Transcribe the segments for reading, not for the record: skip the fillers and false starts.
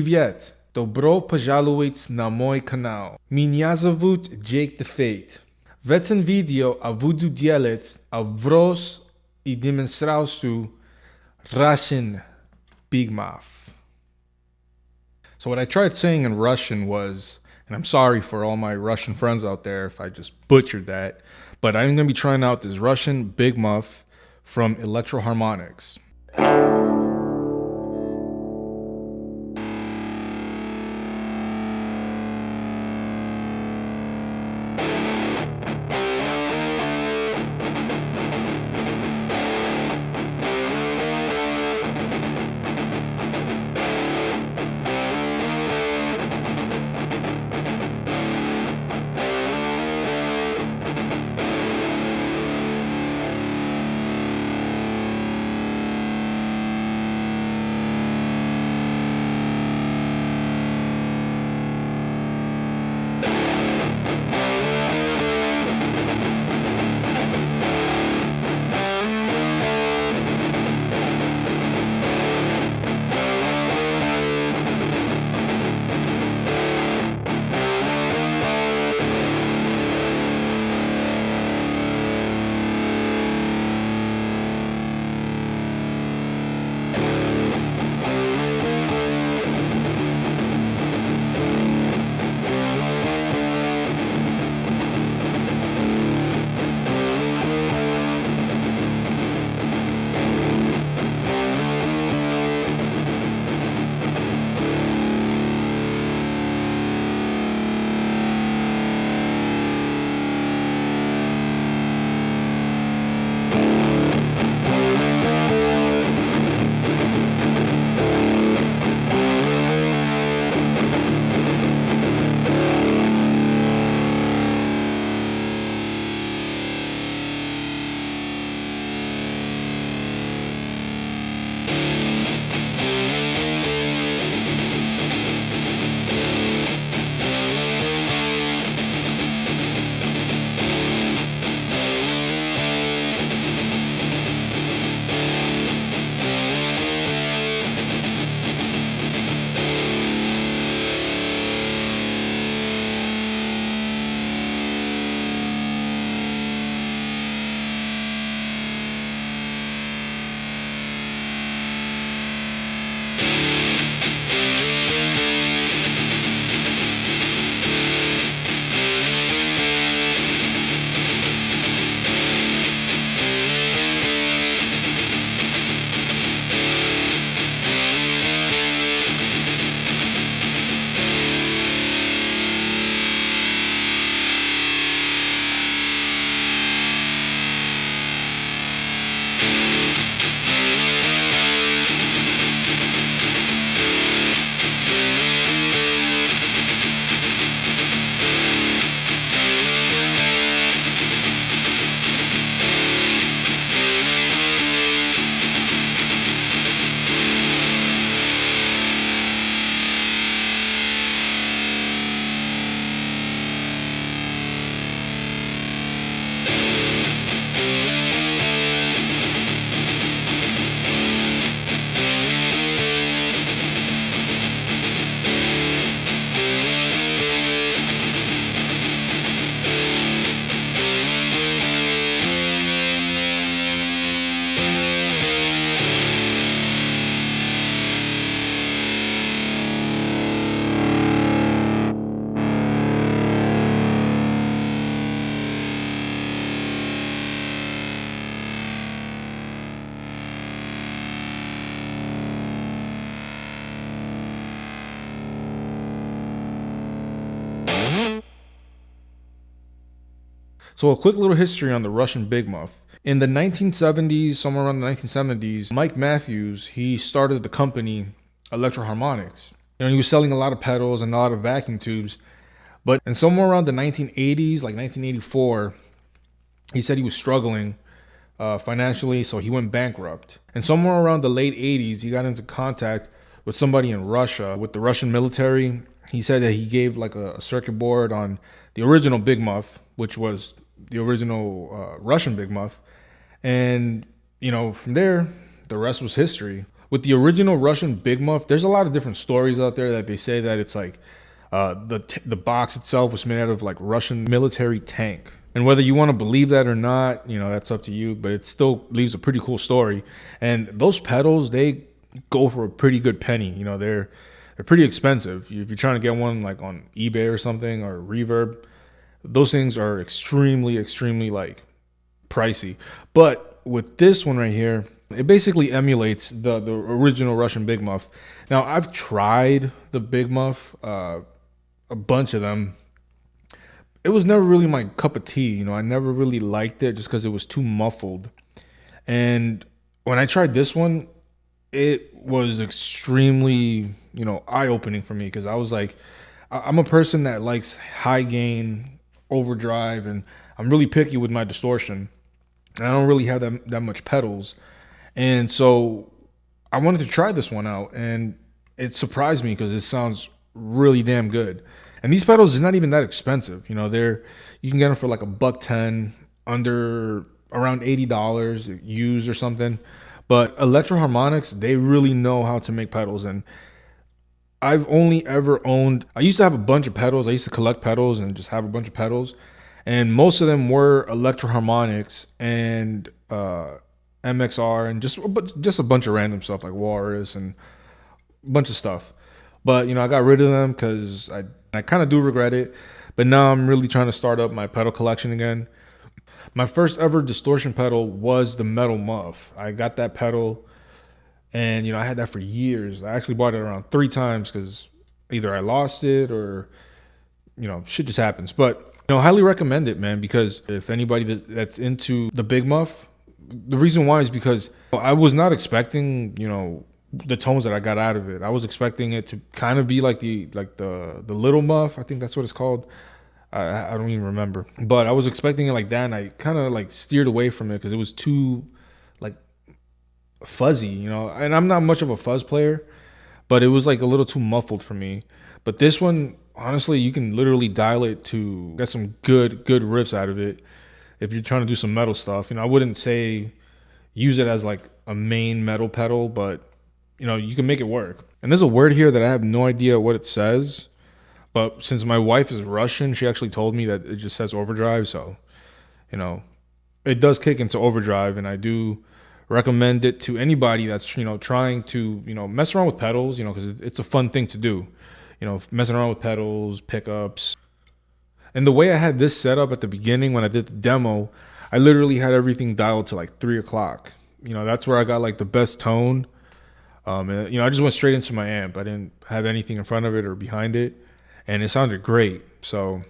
Привет! Добро пожаловать на мой канал. Меня зовут Jake the Fate. В этом видео я буду делать образ и демонстрацию Russian Big Muff. So what I tried saying in Russian was, and I'm sorry for all my Russian friends out there if I just butchered that, but I'm going to be trying out this Russian Big Muff from Electro Harmonix. So a quick little history on the Russian Big Muff. In the 1970s, somewhere around the 1970s, Mike Matthews, he started the company Electro Harmonix. He was selling a lot of pedals and a lot of vacuum tubes. But in somewhere around the 1980s, like 1984, he said he was struggling financially, so he went bankrupt. And somewhere around the late 80s, he got into contact with somebody in Russia, with the Russian military. He said that he gave like a circuit board on the original Big Muff, which was the original Russian Big Muff. And, from there, the rest was history. With the original Russian Big Muff, there's a lot of different stories out there that they say that it's like the box itself was made out of like Russian military tank. And whether you want to believe that or not, that's up to you. But it still leaves a pretty cool story. And those pedals, they go for a pretty good penny. They're pretty expensive. If you're trying to get one like on eBay or something or Reverb, those things are extremely, extremely like pricey. But with this one right here, it basically emulates the original Russian Big Muff. Now, I've tried the Big Muff, a bunch of them. It was never really my cup of tea. I never really liked it just because it was too muffled. And when I tried this one, it was extremely, eye-opening for me because I was like, I'm a person that likes high gain, overdrive, and I'm really picky with my distortion. And I don't really have that much pedals. And so I wanted to try this one out, and it surprised me because it sounds really damn good. And these pedals are not even that expensive. You can get them for like $110, under around $80 used or something. But Electro Harmonix, they really know how to make pedals. And I've only ever owned, I used to have a bunch of pedals. I used to collect pedals and just have a bunch of pedals. And most of them were Electro Harmonix and MXR and just a bunch of random stuff like Walrus and a bunch of stuff. But I got rid of them because I kind of do regret it. But now I'm really trying to start up my pedal collection again. My first ever distortion pedal was the metal Muff. I got that pedal, and I had that for years. I actually bought it around 3 times because either I lost it or shit just happens. But highly recommend it, man, because if anybody that's into the Big Muff, the reason why is because I was not expecting, the tones that I got out of it. I was expecting it to kind of be like the little Muff. I think that's what it's called. I don't even remember. But I was expecting it like that, and I kind of like steered away from it because it was too like fuzzy, And I'm not much of a fuzz player, but it was like a little too muffled for me. But this one, honestly, you can literally dial it to get some good riffs out of it if you're trying to do some metal stuff. I wouldn't say use it as like a main metal pedal, but you can make it work. And there's a word here that I have no idea what it says, but since my wife is Russian, she actually told me that it just says overdrive. So, it does kick into overdrive, and I do recommend it to anybody that's, trying to, mess around with pedals, because it's a fun thing to do, messing around with pedals, pickups. And the way I had this set up at the beginning when I did the demo, I literally had everything dialed to like 3 o'clock. That's where I got like the best tone. And, I just went straight into my amp. I didn't have anything in front of it or behind it, and it sounded great. So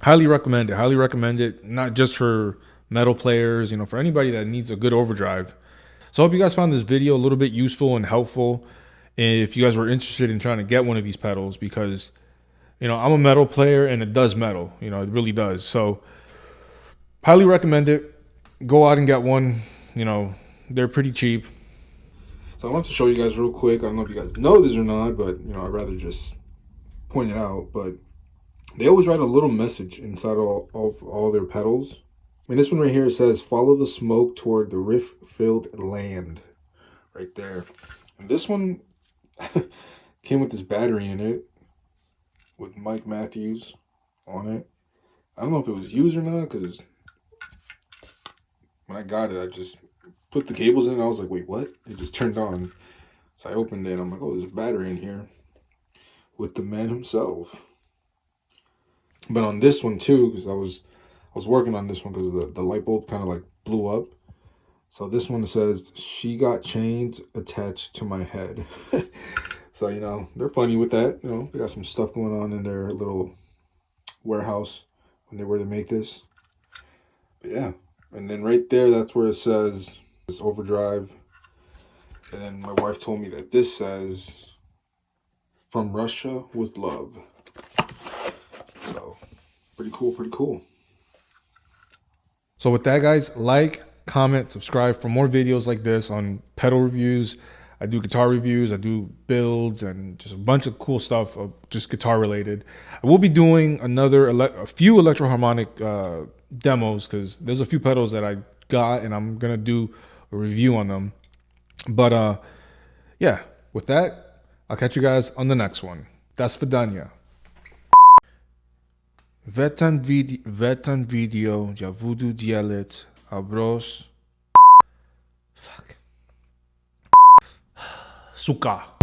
highly recommend it. Highly recommend it, not just for metal players, for anybody that needs a good overdrive. So I hope you guys found this video a little bit useful and helpful if you guys were interested in trying to get one of these pedals, because I'm a metal player and it does metal, it really does. So highly recommend it. Go out and get one. They're pretty cheap. So I want to show you guys real quick. I don't know if you guys know this or not, but I'd rather just point it out. But they always write a little message inside of all their pedals. And this one right here says, "Follow the smoke toward the riff-filled land." Right there. And this one came with this battery in it with Mike Matthews on it. I don't know if it was used or not, because when I got it, I just put the cables in and I was like, wait, what? It just turned on. So I opened it and I'm like, oh, there's a battery in here with the man himself. But on this one too, because I was working on this one because the light bulb kind of like blew up. So this one says, "She got chains attached to my head." So, they're funny with that. They got some stuff going on in their little warehouse where they make this. But yeah. And then right there, that's where it says this overdrive. And then my wife told me that this says, "From Russia with love." So pretty cool, pretty cool. So with that, guys, like, comment, subscribe for more videos like this on pedal reviews. I do guitar reviews, I do builds, and just a bunch of cool stuff of just guitar related. I will be doing a few Electro Harmonix demos, because there's a few pedals that I got and I'm gonna do a review on them. But Yeah, with that, I'll catch you guys on the next one. Das Vidania. Vetan video, já vudu dielet, abros. Fuck. Suka.